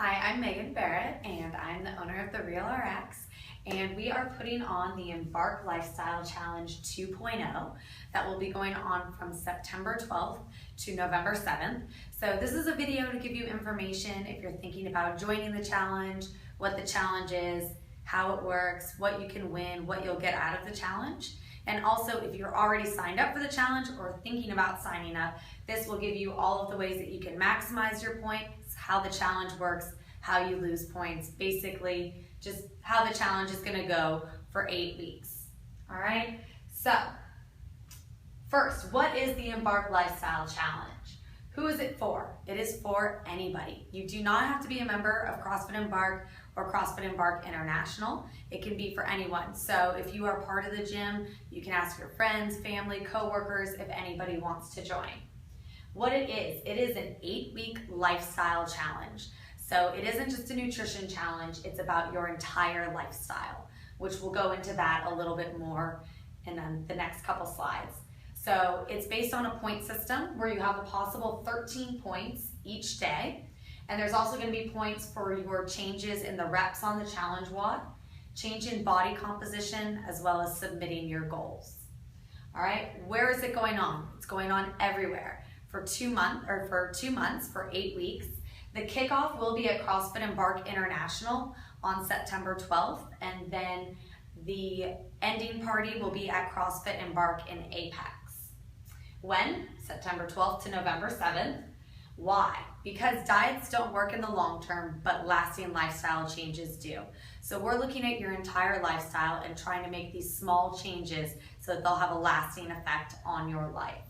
Hi, I'm Megan Barrett, and I'm the owner of The Real RX, and we are putting on the EMbark Lifestyle Challenge 2.0 that will be going on from September 12th to November 7th. So this is a video to give you information if you're thinking about joining the challenge, what the challenge is, how it works, what you can win, what you'll get out of the challenge. And also, if you're already signed up for the challenge or thinking about signing up, this will give you all of the ways that you can maximize your points, how the challenge works, how you lose points, basically just how the challenge is gonna go for 8 weeks. All right, so first, what is the EMbark Lifestyle Challenge? Who is it for? It is for anybody. You do not have to be a member of CrossFit EMbark or CrossFit EMbark International. It can be for anyone. So if you are part of the gym, you can ask your friends, family, coworkers if anybody wants to join. What it is an 8-week lifestyle challenge. So it isn't just a nutrition challenge, it's about your entire lifestyle, which we'll go into that a little bit more in the next couple slides. So it's based on a point system where you have a possible 13 points each day. And there's also going to be points for your changes in the reps on the challenge WOD, change in body composition, as well as submitting your goals. All right, where is it going on? It's going on everywhere for 2 months, for 8 weeks. The kickoff will be at CrossFit EMbark International on September 12th, and then the ending party will be at CrossFit EMbark in Apex. When? September 12th to November 7th. Why? Because diets don't work in the long term, but lasting lifestyle changes do. So we're looking at your entire lifestyle and trying to make these small changes so that they'll have a lasting effect on your life.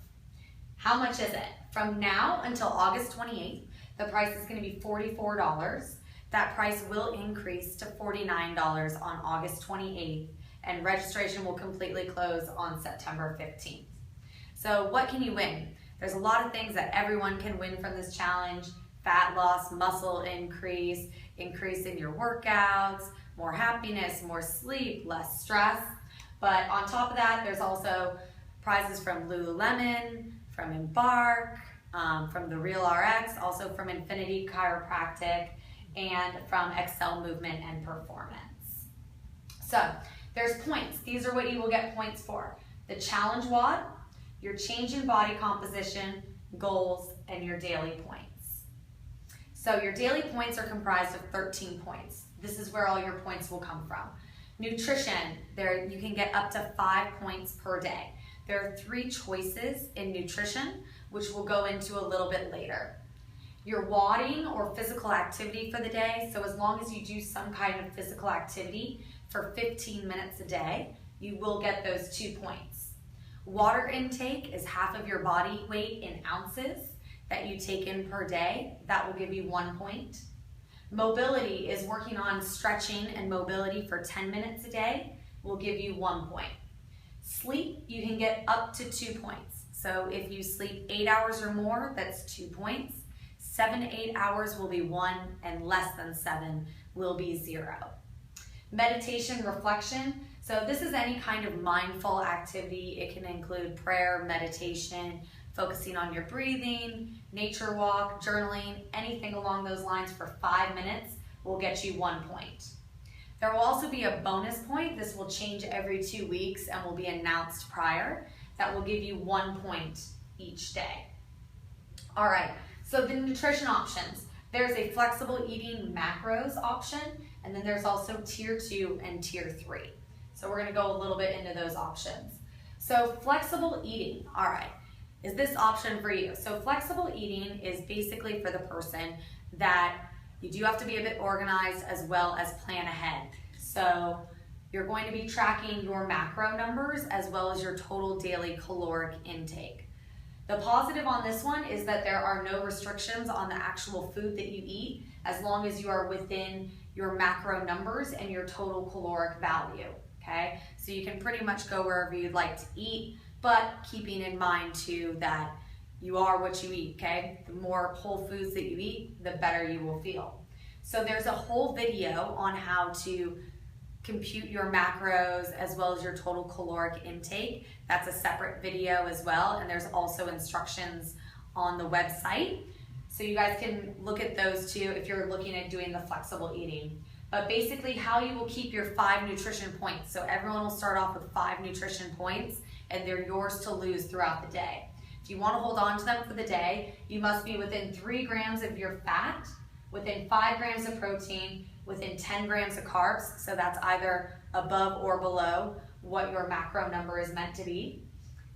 How much is it? From now until August 28th, the price is going to be $44. That price will increase to $49 on August 28th, and registration will completely close on September 15th. So what can you win? There's a lot of things that everyone can win from this challenge: fat loss, muscle increase, increase in your workouts, more happiness, more sleep, less stress. But on top of that, there's also prizes from Lululemon, from EMbark, from The Real RX, also from Infinity Chiropractic, and from Excel Movement and Performance. So there's points. These are what you will get points for: the challenge WOD, your change in body composition, goals, and your daily points. So your daily points are comprised of 13 points. This is where all your points will come from. Nutrition, there you can get up to 5 points per day. There are 3 choices in nutrition, which we'll go into a little bit later. Your WODing, or physical activity for the day, so as long as you do some kind of physical activity for 15 minutes a day, you will get those 2 points. Water intake is half of your body weight in ounces that you take in per day. That will give you 1 point. Mobility is working on stretching and mobility for 10 minutes a day, will give you 1 point. Sleep, you can get up to 2 points. So if you sleep 8 hours or more, that's 2 points. 7 to 8 hours will be 1, and less than 7 will be 0. Meditation, reflection. So this is any kind of mindful activity. It can include prayer, meditation, focusing on your breathing, nature walk, journaling, anything along those lines for 5 minutes will get you 1 point. There will also be a bonus point. This will change every 2 weeks and will be announced prior. That will give you 1 point each day. All right, so the nutrition options. There's a flexible eating macros option, and then there's also tier 2 and tier 3. So we're gonna go a little bit into those options. So flexible eating, all right, is this option for you? So flexible eating is basically for the person that you do have to be a bit organized as well as plan ahead. So you're going to be tracking your macro numbers as well as your total daily caloric intake. The positive on this one is that there are no restrictions on the actual food that you eat as long as you are within your macro numbers and your total caloric value, okay? So you can pretty much go wherever you'd like to eat, but keeping in mind too that you are what you eat, okay? The more whole foods that you eat, the better you will feel. So there's a whole video on how to compute your macros as well as your total caloric intake. That's a separate video as well, and there's also instructions on the website. So you guys can look at those too if you're looking at doing the flexible eating. But basically how you will keep your 5 nutrition points. So everyone will start off with 5 nutrition points and they're yours to lose throughout the day. If you want to hold on to them for the day, you must be within 3 grams of your fat, within 5 grams of protein, within 10 grams of carbs. So that's either above or below what your macro number is meant to be.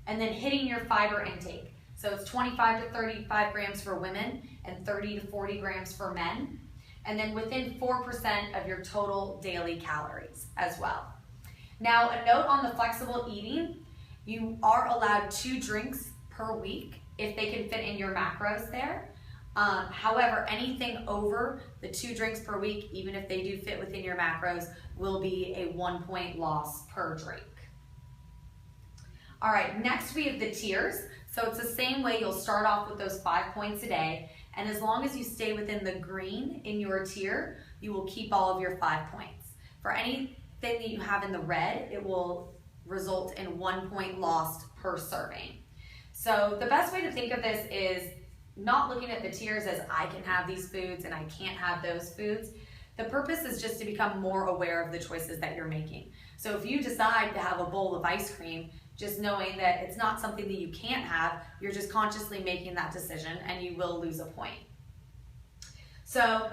And then hitting your fiber intake. So it's 25 to 35 grams for women and 30 to 40 grams for men. And then within 4% of your total daily calories as well. Now, a note on the flexible eating, you are allowed 2 drinks per week if they can fit in your macros there. However, anything over the 2 drinks per week, even if they do fit within your macros, will be a 1 point loss per drink. All right, next we have the tiers. So it's the same way. You'll start off with those 5 points a day, and as long as you stay within the green in your tier, you will keep all of your 5 points. For anything that you have in the red, it will result in 1 point lost per serving. So the best way to think of this is not looking at the tiers as I can have these foods and I can't have those foods. The purpose is just to become more aware of the choices that you're making. So if you decide to have a bowl of ice cream, just knowing that it's not something that you can't have, you're just consciously making that decision and you will lose a point. So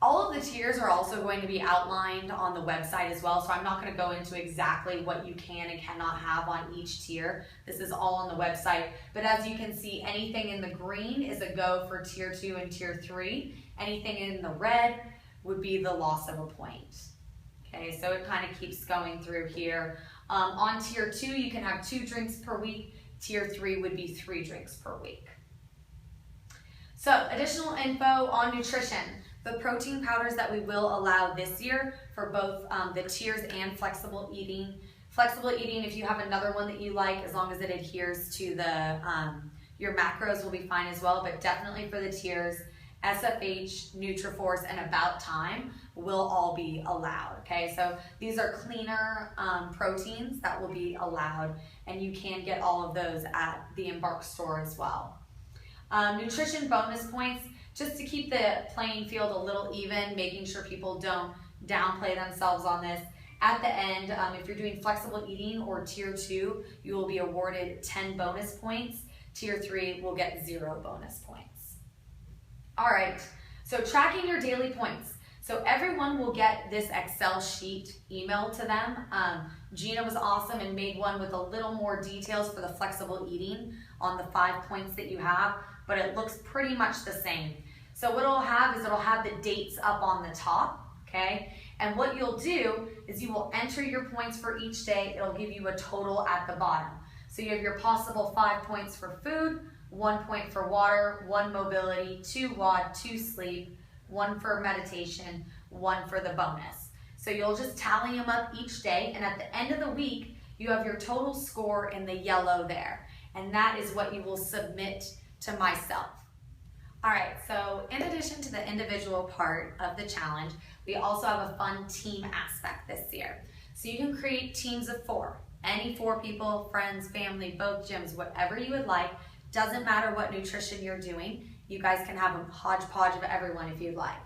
all of the tiers are also going to be outlined on the website as well, so I'm not going to go into exactly what you can and cannot have on each tier. This is all on the website, but as you can see, anything in the green is a go for tier 2 and tier 3. Anything in the red would be the loss of a point. Okay, so it kind of keeps going through here. On tier 2, you can have 2 drinks per week. Tier 3 would be 3 drinks per week. So additional info on nutrition. The protein powders that we will allow this year for both the tiers and flexible eating. Flexible eating, if you have another one that you like, as long as it adheres to the your macros will be fine as well, but definitely for the tiers, SFH, Nutriforce, and About Time will all be allowed, okay? So these are cleaner proteins that will be allowed, and you can get all of those at the EMbark store as well. Nutrition bonus points, just to keep the playing field a little even, making sure people don't downplay themselves on this. At the end, if you're doing flexible eating or tier 2, you will be awarded 10 bonus points. Tier 3 will get 0 bonus points. All right, so tracking your daily points. So everyone will get this Excel sheet emailed to them. Gina was awesome and made one with a little more details for the flexible eating on the 5 points that you have, but it looks pretty much the same. So what it'll have is it'll have the dates up on the top, okay? And what you'll do is you will enter your points for each day. It'll give you a total at the bottom. So you have your possible 5 points for food, 1 point for water, 1 mobility, 2 WOD, 2 sleep, 1 for meditation, 1 for the bonus. So you'll just tally them up each day, and at the end of the week, you have your total score in the yellow there. And that is what you will submit to myself. All right, so in addition to the individual part of the challenge, we also have a fun team aspect this year. So you can create teams of 4. Any 4 people, friends, family, both gyms, whatever you would like. Doesn't matter what nutrition you're doing. You guys can have a hodgepodge of everyone if you'd like.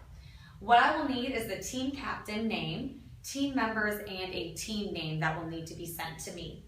What I will need is the team captain name, team members, and a team name that will need to be sent to me.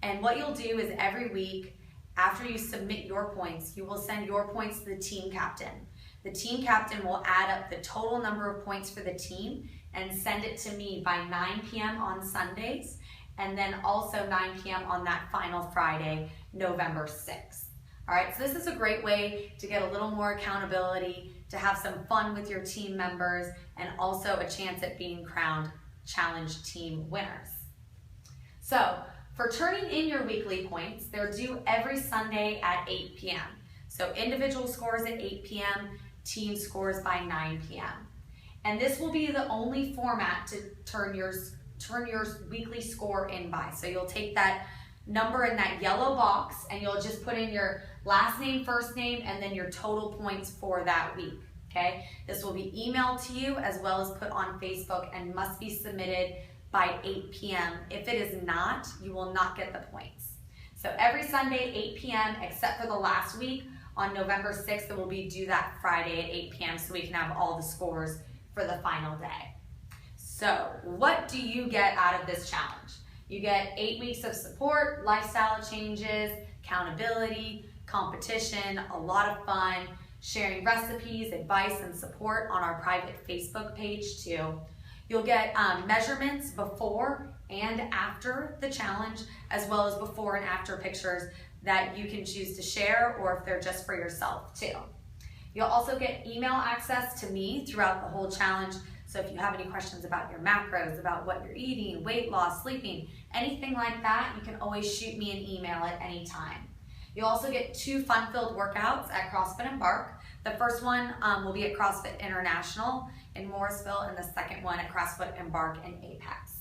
And what you'll do is every week, after you submit your points, you will send your points to the team captain. The team captain will add up the total number of points for the team and send it to me by 9 p.m. on Sundays, and then also 9 p.m. on that final Friday, November 6th. All right, so this is a great way to get a little more accountability, to have some fun with your team members, and also a chance at being crowned challenge team winners. So for turning in your weekly points, they're due every Sunday at 8 p.m. So individual scores at 8 p.m., team scores by 9 p.m. And this will be the only format to turn your weekly score in by. So you'll take that number in that yellow box and you'll just put in your last name, first name, and then your total points for that week, okay? This will be emailed to you as well as put on Facebook and must be submitted by 8 p.m. If it is not, you will not get the points. So every Sunday, 8 p.m., except for the last week on November 6th, it will be due that Friday at 8 p.m. so we can have all the scores for the final day. So what do you get out of this challenge? You get 8 weeks of support, lifestyle changes, accountability, competition, a lot of fun, sharing recipes, advice, and support on our private Facebook page too. You'll get measurements before and after the challenge, as well as before and after pictures that you can choose to share, or if they're just for yourself too. You'll also get email access to me throughout the whole challenge. So if you have any questions about your macros, about what you're eating, weight loss, sleeping, anything like that, you can always shoot me an email at any time. You'll also get 2 fun-filled workouts at CrossFit EMbark. The first one will be at CrossFit International in Morrisville, and the second one at CrossFit EMbark in Apex.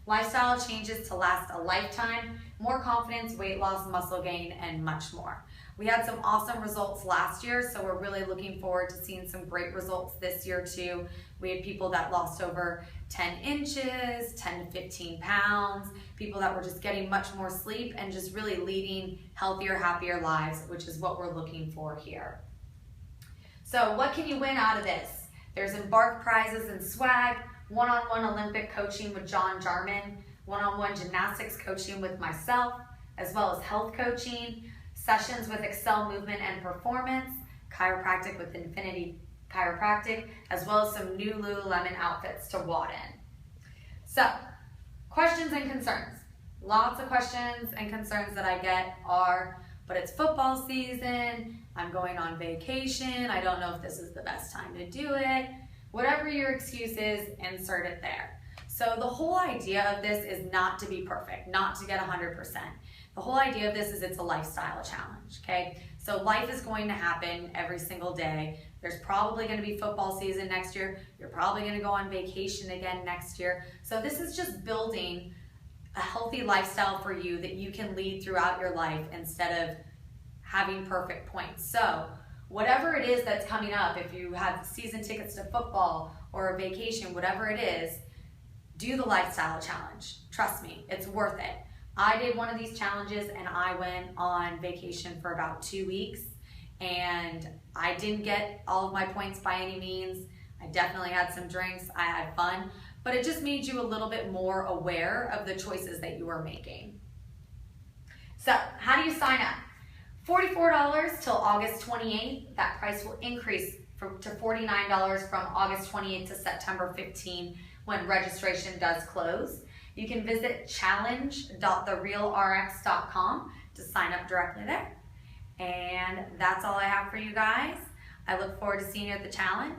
Lifestyle changes to last a lifetime, more confidence, weight loss, muscle gain, and much more. We had some awesome results last year, so we're really looking forward to seeing some great results this year too. We had people that lost over 10 inches, 10 to 15 pounds, people that were just getting much more sleep and just really leading healthier, happier lives, which is what we're looking for here. So what can you win out of this? There's EMbark prizes and swag, one-on-one Olympic coaching with John Jarman, one-on-one gymnastics coaching with myself, as well as health coaching, sessions with Excel Movement and Performance, chiropractic with Infinity Chiropractic, as well as some new Lululemon outfits to wad in. So, questions and concerns. Lots of questions and concerns that I get are, but it's football season, I'm going on vacation, I don't know if this is the best time to do it. Whatever your excuse is, insert it there. So the whole idea of this is not to be perfect, not to get 100%. The whole idea of this is it's a lifestyle challenge, okay? So life is going to happen every single day. There's probably going to be football season next year. You're probably going to go on vacation again next year. So this is just building a healthy lifestyle for you that you can lead throughout your life instead of having perfect points. So whatever it is that's coming up, if you have season tickets to football or a vacation, whatever it is, do the lifestyle challenge. Trust me, it's worth it. I did one of these challenges and I went on vacation for about 2 weeks, and I didn't get all of my points by any means. I definitely had some drinks, I had fun, but it just made you a little bit more aware of the choices that you were making. So how do you sign up? $44 till August 28th. That price will increase to $49 from August 28th to September 15th when registration does close. You can visit challenge.therealrx.com to sign up directly there. And that's all I have for you guys. I look forward to seeing you at the challenge.